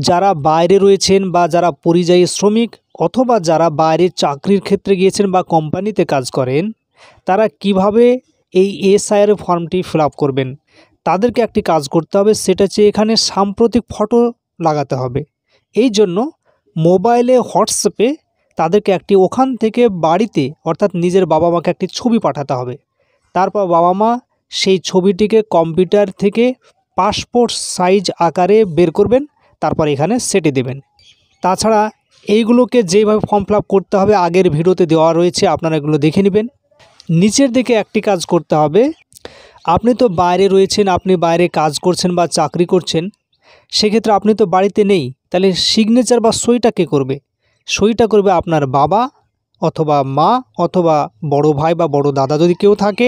যারা বাইরে রয়েছেন বা যারা পরিযায়ী শ্রমিক অথবা যারা বাইরের চাকরির ক্ষেত্রে গিয়েছেন বা কোম্পানিতে কাজ করেন, তারা কিভাবে এই এসআইআর ফর্মটি ফিল আপ করবেন, তাদেরকে একটি কাজ করতে হবে। সেটা হচ্ছে এখানে সাম্প্রতিক ফটো লাগাতে হবে। এই জন্য মোবাইলে হোয়াটসঅ্যাপে তাদেরকে একটি ওখান থেকে বাড়িতে অর্থাৎ নিজের বাবা মাকে একটি ছবি পাঠাতে হবে। তারপর বাবা মা সেই ছবিটিকে কম্পিউটার থেকে পাসপোর্ট সাইজ আকারে বের করবেন, তারপর এখানে সেটে দেবেন। তাছাড়া এইগুলোকে যেভাবে ফর্ম ফিল আপ করতে হবে আগের ভিডিওতে দেওয়া রয়েছে, আপনারা এগুলো দেখে নেবেন। নিচের দিকে একটি কাজ করতে হবে। আপনি তো বাইরে রয়েছেন, আপনি বাইরে কাজ করছেন বা চাকরি করছেন, সেক্ষেত্রে আপনি তো বাড়িতে নেই, তাহলে সিগনেচার বা সইটা কে করবে? সইটা করবে আপনার বাবা অথবা মা অথবা বড় ভাই বা বড় দাদা, যদি কেউ থাকে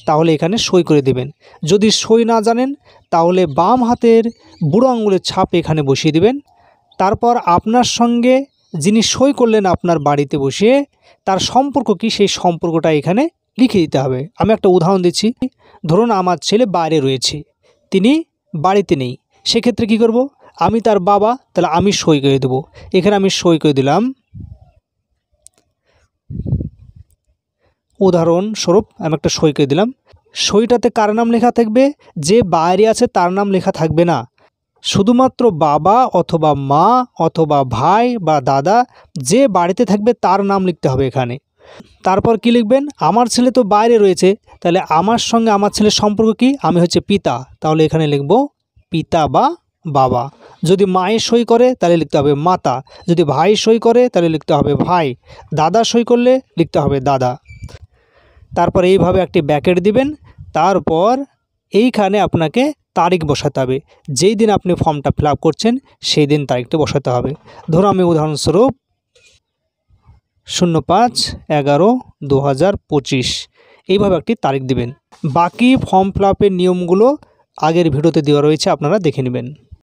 তাহলে এখানে সই করে দেবেন। যদি সই না জানেন তাহলে বাম হাতের বুড়ো আঙুলের ছাপ এখানে বসিয়ে দেবেন। তারপর আপনার সঙ্গে যিনি সই করলেন আপনার বাড়িতে বসে, তার সম্পর্ক কি সেই সম্পর্কটা এখানে লিখে দিতে হবে। আমি একটা উদাহরণ দিচ্ছি। ধরুন আমার ছেলে বাইরে রয়েছে, তিনি বাড়িতে নেই, সেক্ষেত্রে কি করব? আমি তার বাবা, তাহলে আমি সই করে দেবো। এখানে আমি সই করে দিলাম। উদাহরণস্বরূপ আমি একটা সই করে দিলাম। সইটাতে কার নাম লেখা থাকবে? যে বাইরে আছে তার নাম লেখা থাকবে না, শুধুমাত্র বাবা অথবা মা অথবা ভাই বা দাদা যে বাড়িতে থাকবে তার নাম লিখতে হবে এখানে। তারপর কি লিখবেন? আমার ছেলে তো বাইরে রয়েছে, তাহলে আমার সঙ্গে আমার ছেলের সম্পর্ক কি? আমি হচ্ছে পিতা, তাহলে এখানে লিখব পিতা বা বাবা। যদি মায়ের সই করে তাহলে লিখতে হবে মাতা, যদি ভাই সই করে তাহলে লিখতে হবে ভাই, দাদা সই করলে লিখতে হবে দাদা। তারপর এইভাবে একটি ব্র্যাকেট দিবেন। তারপর এইখানে আপনাকে তারিখ বসাতে হবে। যেই দিন আপনি ফর্মটা ফিল আপ করছেন সেই দিন তারিখটা বসাতে হবে। ধরো আমি উদাহরণস্বরূপ 05/11/2025 এইভাবে একটি তারিখ দিবেন। বাকি ফর্ম ফিল আপের নিয়মগুলো আগের ভিডিওতে দেওয়া রয়েছে, আপনারা দেখে নেবেন।